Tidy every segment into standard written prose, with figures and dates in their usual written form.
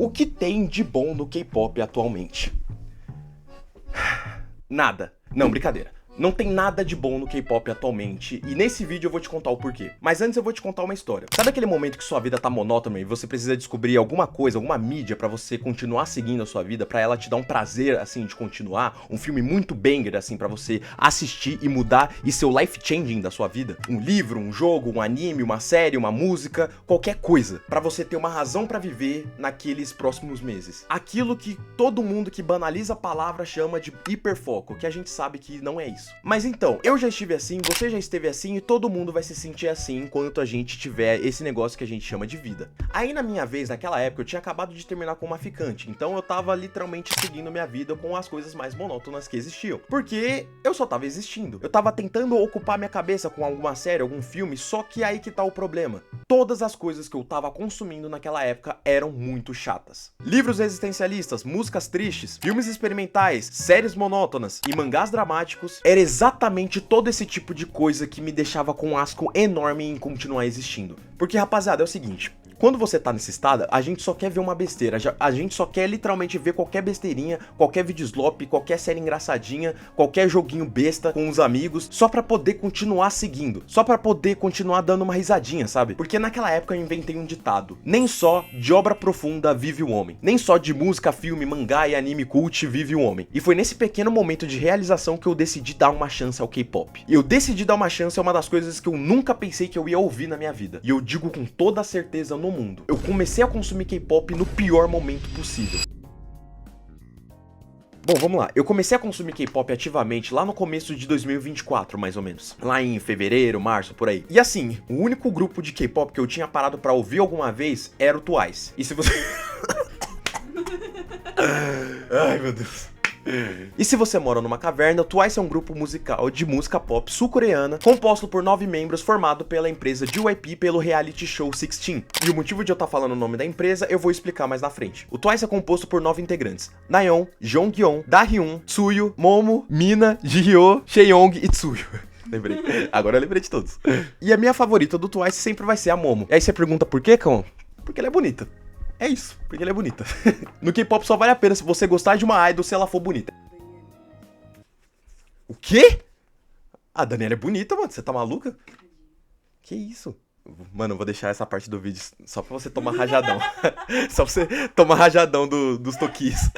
O que tem de bom no K-pop atualmente? Nada. Não, brincadeira. Não tem nada de bom no K-pop atualmente, e nesse vídeo eu vou te contar o porquê. Mas antes eu vou te contar uma história. Sabe aquele momento que sua vida tá monótona e você precisa descobrir alguma coisa, alguma mídia pra você continuar seguindo a sua vida, pra ela te dar um prazer, assim, de continuar? Um filme muito banger, assim, pra você assistir e mudar e ser o life-changing da sua vida? Um livro, um jogo, um anime, uma série, uma música, qualquer coisa, pra você ter uma razão pra viver naqueles próximos meses. Aquilo que todo mundo que banaliza a palavra chama de hiperfoco, que a gente sabe que não é isso. Mas então, eu já estive assim, você já esteve assim e todo mundo vai se sentir assim enquanto a gente tiver esse negócio que a gente chama de vida. Aí na minha vez, naquela época, eu tinha acabado de terminar com uma ficante, então eu tava literalmente seguindo minha vida com as coisas mais monótonas que existiam. Porque eu só tava existindo. Eu tava tentando ocupar minha cabeça com alguma série, algum filme, só que aí que tá o problema. Todas as coisas que eu tava consumindo naquela época eram muito chatas. Livros existencialistas, músicas tristes, filmes experimentais, séries monótonas e mangás dramáticos, era exatamente todo esse tipo de coisa que me deixava com um asco enorme em continuar existindo. Porque, rapaziada, é o seguinte: quando você tá nesse estado, a gente só quer ver uma besteira, a gente só quer literalmente ver qualquer besteirinha, qualquer videoslop, qualquer série engraçadinha, qualquer joguinho besta com os amigos, só pra poder continuar seguindo, só pra poder continuar dando uma risadinha, sabe? Porque naquela época eu inventei um ditado: nem só de obra profunda vive o homem, nem só de música, filme, mangá e anime cult vive o homem. E foi nesse pequeno momento de realização que eu decidi dar uma chance ao K-pop. E eu decidi dar uma chance a uma das coisas que eu nunca pensei que eu ia ouvir na minha vida. E eu digo com toda a certeza no mundo: eu comecei a consumir K-pop no pior momento possível. Bom, vamos lá. Eu comecei a consumir K-pop ativamente lá no começo de 2024, mais ou menos. Lá em fevereiro, março, por aí. E assim, o único grupo de K-pop que eu tinha parado pra ouvir alguma vez era o Twice. E se você... Ai, meu Deus. E se você mora numa caverna, o Twice é um grupo musical de música pop sul-coreana, composto por 9 membros, formado pela empresa JYP pelo reality show 16. E o motivo de eu estar falando o nome da empresa eu vou explicar mais na frente. O Twice é composto por 9 integrantes: Nayeon, Jonghyun, Dahyun, Tsuyu, Momo, Mina, Jihyo, Chaeyoung e Tsuyu. Lembrei. Agora eu lembrei de todos. E a minha favorita do Twice sempre vai ser a Momo. E aí você pergunta por quê, Cão? Porque ela é bonita. É isso, porque ela é bonita. No K-pop só vale a pena se você gostar de uma idol se ela for bonita. O quê? A Daniela é bonita, mano. Você tá maluca? Que isso? Mano, eu vou deixar essa parte do vídeo só pra você tomar rajadão. Só pra você tomar rajadão dos toquis.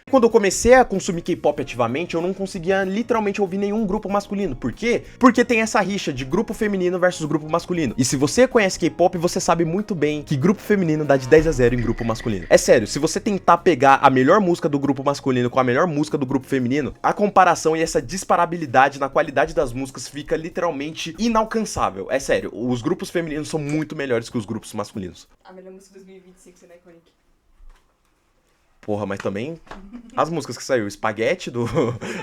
Quando eu comecei a consumir K-pop ativamente, eu não conseguia literalmente ouvir nenhum grupo masculino. Por quê? Porque tem essa rixa de grupo feminino versus grupo masculino. E se você conhece K-pop, você sabe muito bem que grupo feminino dá de 10 a 0 em grupo masculino. É sério, se você tentar pegar a melhor música do grupo masculino com a melhor música do grupo feminino, a comparação e essa disparabilidade na qualidade das músicas fica literalmente inalcançável. É sério, os grupos femininos são muito melhores que os grupos masculinos. A melhor música de 2025 é Iconic. Porra, mas também as músicas que saiu, Espaguete do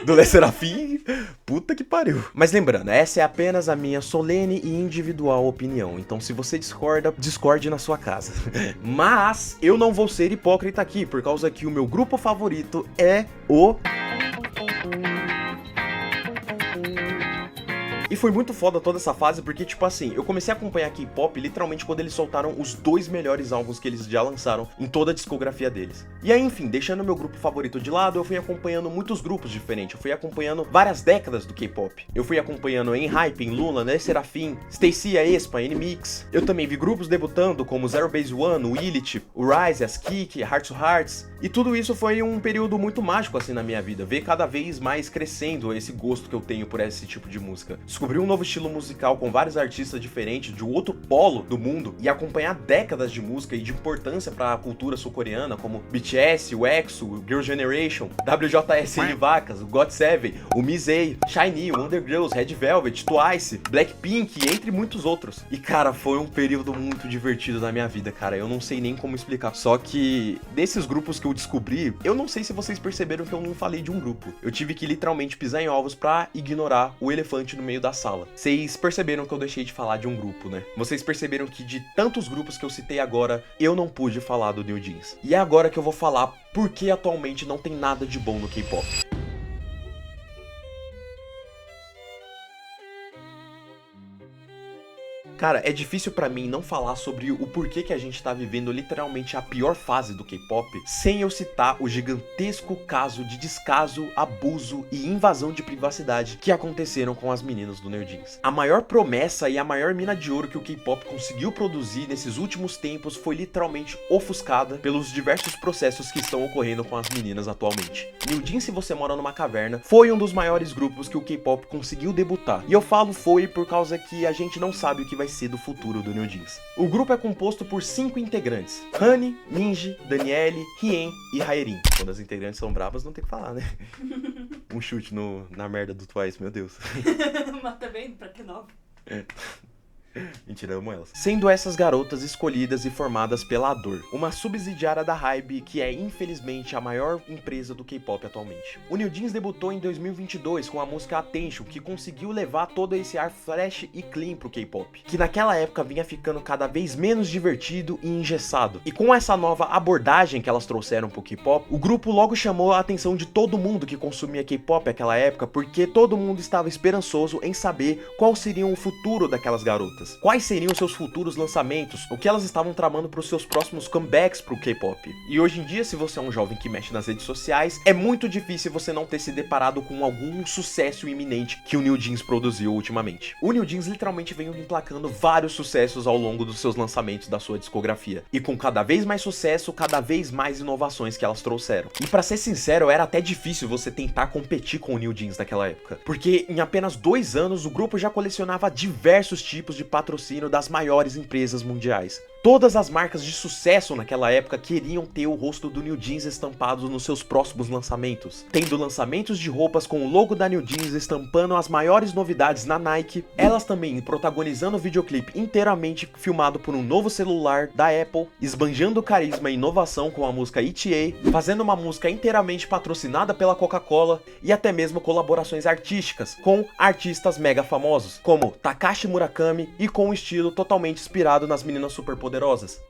Le Serafim, puta que pariu. Mas lembrando, essa é apenas a minha solene e individual opinião, então se você discorda, discorde na sua casa. Mas eu não vou ser hipócrita aqui, por causa que o meu grupo favorito é o... E foi muito foda toda essa fase, porque, tipo assim, eu comecei a acompanhar K-pop literalmente quando eles soltaram os 2 melhores álbuns que eles já lançaram em toda a discografia deles. E aí, enfim, deixando meu grupo favorito de lado, eu fui acompanhando muitos grupos diferentes. Eu fui acompanhando várias décadas do K-pop. Eu fui acompanhando ENHYPEN, Luna, Le Serafim, STAYC, aespa, NMIX. Eu também vi grupos debutando como Zero Base One, o Illit, o Rise, as Kik, Heart to Hearts. E tudo isso foi um período muito mágico, assim, na minha vida. Ver cada vez mais crescendo esse gosto que eu tenho por esse tipo de música. Descobrir um novo estilo musical com vários artistas diferentes de outro polo do mundo e acompanhar décadas de música e de importância para a cultura sul-coreana, como BTS, o EXO, o Girl Generation, WJSN Vacas, o GOT7, o Mizei, SHINee, o Wonder Girls, Red Velvet, Twice, Blackpink, entre muitos outros. E cara, foi um período muito divertido na minha vida, cara. Eu não sei nem como explicar. Só que desses grupos que eu descobri, eu não sei se vocês perceberam que eu não falei de um grupo. Eu tive que literalmente pisar em ovos pra ignorar o elefante no meio da sala. Vocês perceberam que eu deixei de falar de um grupo, né? Vocês perceberam que de tantos grupos que eu citei agora, eu não pude falar do New Jeans. E é agora que eu vou falar por que atualmente não tem nada de bom no K-pop. Cara, é difícil pra mim não falar sobre o porquê que a gente tá vivendo literalmente a pior fase do K-pop sem eu citar o gigantesco caso de descaso, abuso e invasão de privacidade que aconteceram com as meninas do NewJeans. A maior promessa e a maior mina de ouro que o K-pop conseguiu produzir nesses últimos tempos foi literalmente ofuscada pelos diversos processos que estão ocorrendo com as meninas atualmente. NewJeans, Se Você Mora Numa Caverna, foi um dos maiores grupos que o K-pop conseguiu debutar. E eu falo foi por causa que a gente não sabe o que vai ser do futuro do NewJeans. O grupo é composto por 5 integrantes: Honey, Minji, Danielle, Hien e Haerin. Quando as integrantes são bravas, não tem o que falar, né? Um chute na merda do Twice, meu Deus. Mas também, pra que nova? Mentira, amo elas. Sendo essas garotas escolhidas e formadas pela Adore, uma subsidiária da HYBE que é infelizmente a maior empresa do K-pop atualmente. O NewJeans debutou em 2022 com a música Attention, que conseguiu levar todo esse ar fresh e clean pro K-pop, que naquela época vinha ficando cada vez menos divertido e engessado. E com essa nova abordagem que elas trouxeram pro K-pop, o grupo logo chamou a atenção de todo mundo que consumia K-pop naquela época, porque todo mundo estava esperançoso em saber qual seria o futuro daquelas garotas. Quais seriam seus futuros lançamentos, o que elas estavam tramando para os seus próximos comebacks pro K-pop. E hoje em dia, se você é um jovem que mexe nas redes sociais, é muito difícil você não ter se deparado com algum sucesso iminente que o NewJeans produziu ultimamente. O NewJeans literalmente vem emplacando vários sucessos ao longo dos seus lançamentos da sua discografia, e com cada vez mais sucesso, cada vez mais inovações que elas trouxeram. E pra ser sincero, era até difícil você tentar competir com o NewJeans naquela época, porque em apenas 2 anos o grupo já colecionava diversos tipos de patrocínio das maiores empresas mundiais. Todas as marcas de sucesso naquela época queriam ter o rosto do NewJeans estampado nos seus próximos lançamentos, tendo lançamentos de roupas com o logo da NewJeans estampando as maiores novidades na Nike, elas também protagonizando o videoclipe inteiramente filmado por um novo celular da Apple, esbanjando carisma e inovação com a música ETA, fazendo uma música inteiramente patrocinada pela Coca-Cola e até mesmo colaborações artísticas com artistas mega famosos, como Takashi Murakami e com um estilo totalmente inspirado nas meninas superpoderosas.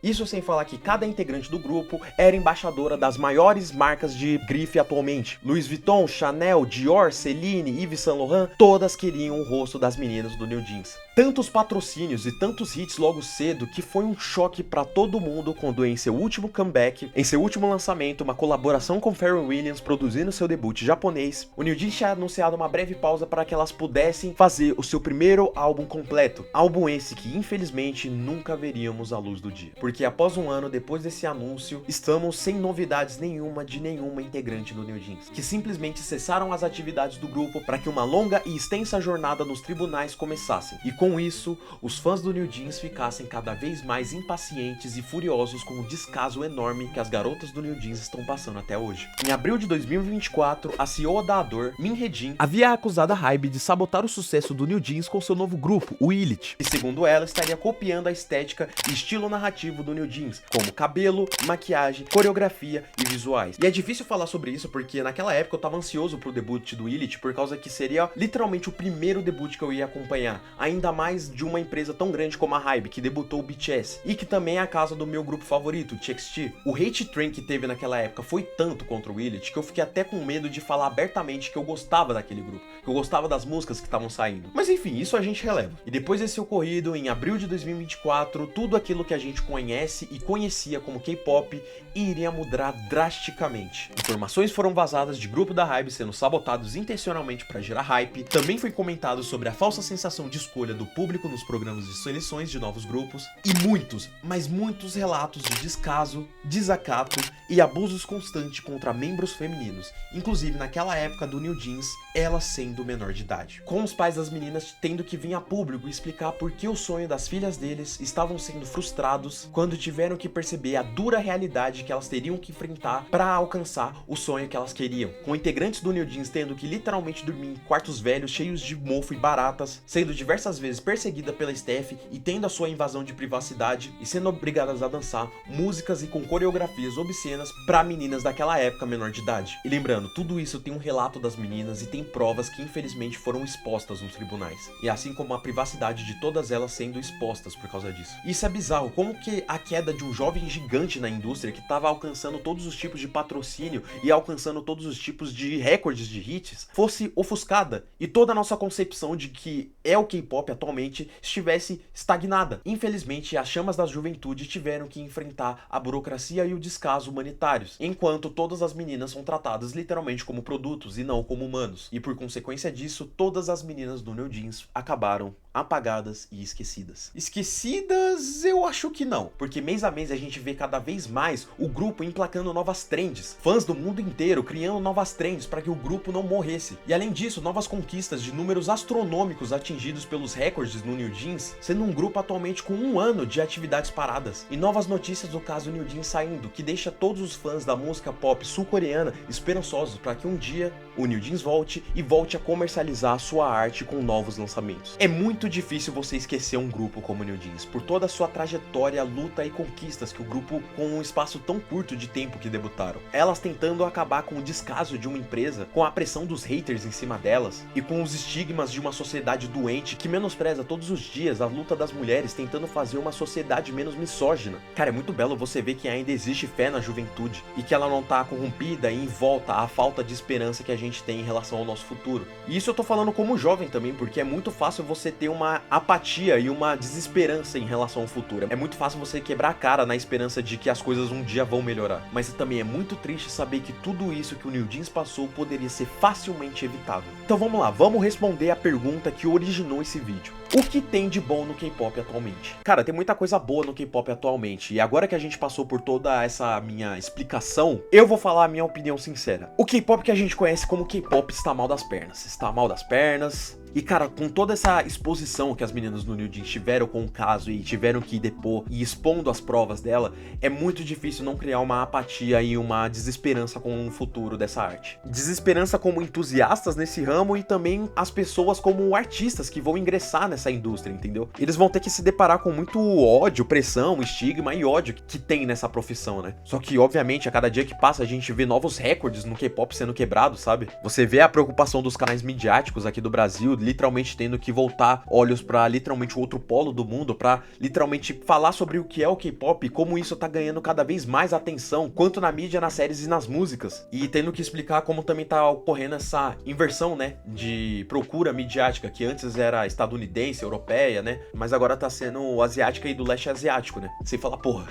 Isso sem falar que cada integrante do grupo era embaixadora das maiores marcas de grife atualmente. Louis Vuitton, Chanel, Dior, Celine, Yves Saint Laurent, todas queriam o rosto das meninas do NewJeans. Tantos patrocínios e tantos hits logo cedo que foi um choque pra todo mundo quando em seu último comeback, em seu último lançamento, uma colaboração com Pharrell Williams produzindo seu debut japonês, o NewJeans tinha anunciado uma breve pausa para que elas pudessem fazer o seu primeiro álbum completo. Álbum esse que infelizmente nunca veríamos à luz do dia. Porque após um ano depois desse anúncio, estamos sem novidades nenhuma de nenhuma integrante do NewJeans, que simplesmente cessaram as atividades do grupo para que uma longa e extensa jornada nos tribunais começasse. E com isso, os fãs do NewJeans ficassem cada vez mais impacientes e furiosos com o descaso enorme que as garotas do NewJeans estão passando até hoje. Em abril de 2024, a CEO da Adore, Min Hye-jin, havia acusado a HYBE de sabotar o sucesso do NewJeans com seu novo grupo, o Elite, e segundo ela, estaria copiando a estética e estilo narrativo do NewJeans, como cabelo, maquiagem, coreografia e visuais. E é difícil falar sobre isso porque naquela época eu tava ansioso pro debut do Elite, por causa que seria literalmente o primeiro debut que eu ia acompanhar, ainda mais de uma empresa tão grande como a HYBE, que debutou o BTS, e que também é a casa do meu grupo favorito, o TXT. O hate train que teve naquela época foi tanto contra o Elite que eu fiquei até com medo de falar abertamente que eu gostava daquele grupo, que eu gostava das músicas que estavam saindo. Mas enfim, isso a gente releva. E depois desse ocorrido, em abril de 2024, tudo aquilo que a gente conhece e conhecia como K-pop iria mudar drasticamente. Informações foram vazadas de grupo da HYBE sendo sabotados intencionalmente para gerar hype. Também foi comentado sobre a falsa sensação de escolha do público nos programas de seleções de novos grupos e muitos, mas muitos relatos de descaso, desacato e abusos constantes contra membros femininos, inclusive naquela época do NewJeans, elas sendo menor de idade. Com os pais das meninas tendo que vir a público explicar por que o sonho das filhas deles estavam sendo frustrados quando tiveram que perceber a dura realidade que elas teriam que enfrentar para alcançar o sonho que elas queriam. Com integrantes do NewJeans tendo que literalmente dormir em quartos velhos cheios de mofo e baratas, sendo diversas vezes perseguida pela staff e tendo a sua invasão de privacidade e sendo obrigadas a dançar músicas e com coreografias obscenas para meninas daquela época menor de idade. E lembrando, tudo isso tem um relato das meninas e tem provas que infelizmente foram expostas nos tribunais. E assim como a privacidade de todas elas sendo expostas por causa disso. Isso é bizarro bizarro como que a queda de um jovem gigante na indústria que estava alcançando todos os tipos de patrocínio e alcançando todos os tipos de recordes de hits fosse ofuscada e toda a nossa concepção de que é o K-pop atualmente estivesse estagnada. Infelizmente, as chamas da juventude tiveram que enfrentar a burocracia e o descaso humanitários, enquanto todas as meninas são tratadas literalmente como produtos e não como humanos. E por consequência disso, todas as meninas do New Jeans acabaram apagadas e esquecidas. Esquecidas, eu acho que não, porque mês a mês a gente vê cada vez mais o grupo emplacando novas trends, fãs do mundo inteiro criando novas trends para que o grupo não morresse. E além disso, novas conquistas de números astronômicos atingidos pelos recordes no New Jeans, sendo um grupo atualmente com 1 ano de atividades paradas. E novas notícias do caso New Jeans saindo, que deixa todos os fãs da música pop sul-coreana esperançosos para que um dia o New Jeans volte e volte a comercializar sua arte com novos lançamentos. É muito difícil você esquecer um grupo como o New Jeans, por toda a sua trajetória, luta e conquistas que o grupo, com um espaço tão curto de tempo que debutaram. Elas tentando acabar com o descaso de uma empresa, com a pressão dos haters em cima delas, e com os estigmas de uma sociedade doente que menospreza todos os dias a luta das mulheres, tentando fazer uma sociedade menos misógina. Cara, é muito belo você ver que ainda existe fé na juventude, e que ela não tá corrompida e em volta à falta de esperança que a gente tem em relação ao nosso futuro. E isso eu tô falando como jovem também, porque é muito fácil você ter uma apatia e uma desesperança em relação ao futuro. É muito fácil você quebrar a cara na esperança de que as coisas um dia vão melhorar. Mas também é muito triste saber que tudo isso que o New Jeans passou poderia ser facilmente evitado. Então vamos lá, vamos responder a pergunta que originou esse vídeo. O que tem de bom no K-pop atualmente? Cara, tem muita coisa boa no K-pop atualmente, e agora que a gente passou por toda essa minha explicação, eu vou falar a minha opinião sincera. O K-pop que a gente conhece como K-pop está mal das pernas. Está mal das pernas. E cara, com toda essa exposição que as meninas do New Jeans tiveram com o caso e tiveram que depor e expondo as provas dela, é muito difícil não criar uma apatia e uma desesperança com o futuro dessa arte. Desesperança como entusiastas nesse ramo e também as pessoas como artistas que vão ingressar nessa indústria, entendeu? Eles vão ter que se deparar com muito ódio, pressão, estigma e ódio que tem nessa profissão, né? Só que, obviamente, a cada dia que passa a gente vê novos recordes no K-pop sendo quebrados, sabe? Você vê a preocupação dos canais midiáticos aqui do Brasil, literalmente tendo que voltar olhos pra literalmente o outro polo do mundo, pra literalmente falar sobre o que é o K-pop e como isso tá ganhando cada vez mais atenção, quanto na mídia, nas séries e nas músicas. E tendo que explicar como também tá ocorrendo essa inversão, né, de procura midiática, que antes era estadunidense, europeia, né, mas agora tá sendo asiática e do leste asiático, né. Sem falar, porra,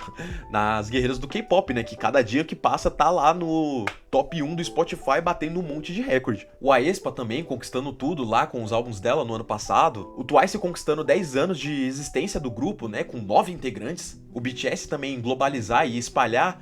nas guerreiras do K-pop, né, que cada dia que passa tá lá no top 1 do Spotify batendo um monte de recorde. O aespa também conquistando tudo lá com os álbuns dela no ano passado. O Twice conquistando 10 anos de existência do grupo, né, com 9 integrantes. O BTS também globalizar e espalhar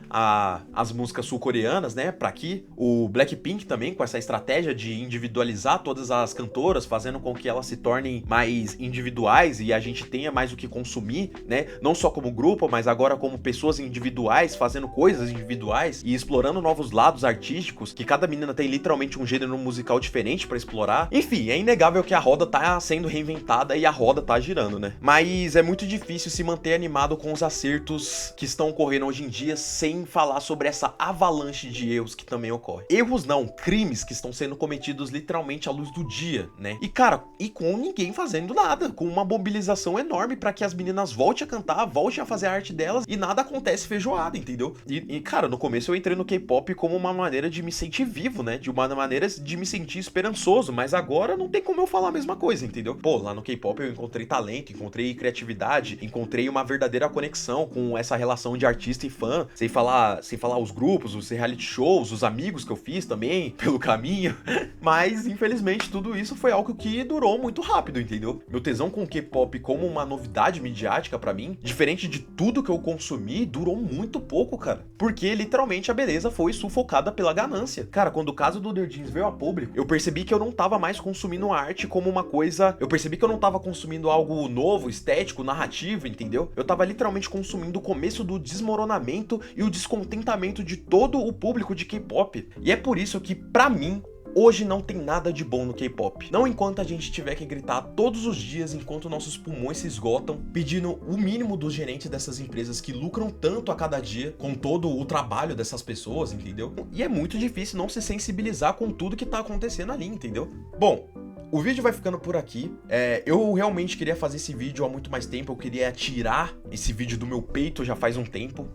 as músicas sul-coreanas, né, pra aqui. O Blackpink também com essa estratégia de individualizar todas as cantoras, fazendo com que elas se tornem mais individuais e a gente tenha mais o que consumir, né, não só como grupo, mas agora como pessoas individuais, fazendo coisas individuais e explorando novos lados artísticos, que cada menina tem literalmente um gênero musical diferente pra explorar. Enfim, é inegável que a roda tá sendo reinventada e a roda tá girando, né? Mas é muito difícil se manter animado com os acertos que estão ocorrendo hoje em dia sem falar sobre essa avalanche de erros que também ocorre. Erros não, crimes que estão sendo cometidos literalmente à luz do dia, né? E cara, e com ninguém fazendo nada, com uma mobilização enorme pra que as meninas voltem a cantar, voltem a fazer a arte delas e nada acontece feijoada, entendeu? E cara, no começo eu entrei no K-pop como uma maneira de me sentir vivo, né? De uma maneira de me sentir esperançoso, mas agora não tem como eu falar a mesma coisa, entendeu? Pô, lá no K-pop eu encontrei talento, encontrei criatividade, encontrei uma verdadeira conexão com essa relação de artista e fã, sem falar os grupos, os reality shows, os amigos que eu fiz também pelo caminho, mas infelizmente tudo isso foi algo que durou muito rápido, entendeu? Meu tesão com o K-pop como uma novidade midiática pra mim, diferente de tudo que eu consumi, durou muito pouco, cara, porque literalmente a beleza foi sufocada pela ganância. Cara, quando o caso do New Jeans veio a público, eu percebi que eu não tava mais consumindo a arte como uma coisa... Eu percebi que eu não tava consumindo algo novo, estético, narrativo, entendeu? Eu tava literalmente consumindo o começo do desmoronamento e o descontentamento de todo o público de K-pop. E é por isso que, pra mim, hoje não tem nada de bom no K-pop. Não enquanto a gente tiver que gritar todos os dias enquanto nossos pulmões se esgotam, pedindo o mínimo dos gerentes dessas empresas que lucram tanto a cada dia com todo o trabalho dessas pessoas, entendeu? E é muito difícil não se sensibilizar com tudo que tá acontecendo ali, entendeu? Bom, O vídeo vai ficando por aqui. Eu realmente queria fazer esse vídeo há muito mais tempo. Eu queria tirar esse vídeo do meu peito já faz um tempo.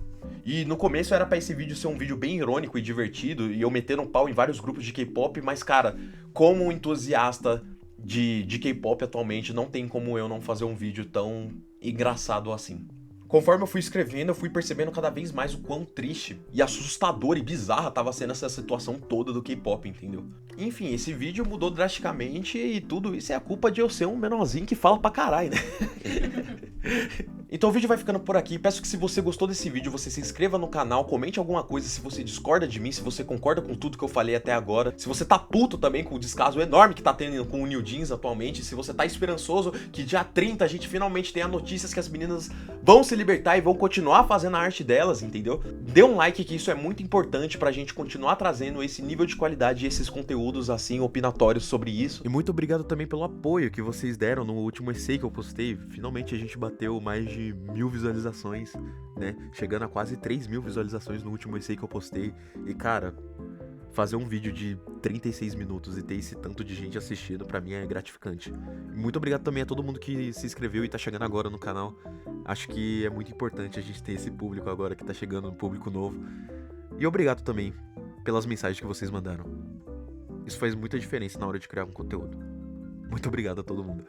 E no começo era pra esse vídeo ser um vídeo bem irônico e divertido, e eu metendo um pau em vários grupos de K-pop, mas cara, como um entusiasta de K-pop atualmente, não tem como eu não fazer um vídeo tão engraçado assim. Conforme eu fui escrevendo, eu fui percebendo cada vez mais o quão triste e assustador e bizarra tava sendo essa situação toda do K-pop, entendeu? Enfim, esse vídeo mudou drasticamente e tudo isso é a culpa de eu ser um menorzinho que fala pra caralho, né? Então o vídeo vai ficando por aqui. Peço que se você gostou desse vídeo, você se inscreva no canal, comente alguma coisa se você discorda de mim, se você concorda com tudo que eu falei até agora, se você tá puto também com o descaso enorme que tá tendo com o New Jeans atualmente, se você tá esperançoso que dia 30 a gente finalmente tenha notícias que as meninas vão se libertar e vão continuar fazendo a arte delas, entendeu? Dê um like que isso é muito importante pra gente continuar trazendo esse nível de qualidade e esses conteúdos assim opinatórios sobre isso. E muito obrigado também pelo apoio que vocês deram no último essay que eu postei. Finalmente a gente bateu mais de 1000 visualizações, né? Chegando a quase 3000 visualizações no último essay que eu postei. E cara, fazer um vídeo de 36 minutos e ter esse tanto de gente assistindo pra mim é gratificante. Muito obrigado também a todo mundo que se inscreveu e tá chegando agora no canal. Acho que é muito importante a gente ter esse público agora que tá chegando, um público novo. E obrigado também pelas mensagens que vocês mandaram. Isso faz muita diferença na hora de criar um conteúdo. Muito obrigado a todo mundo.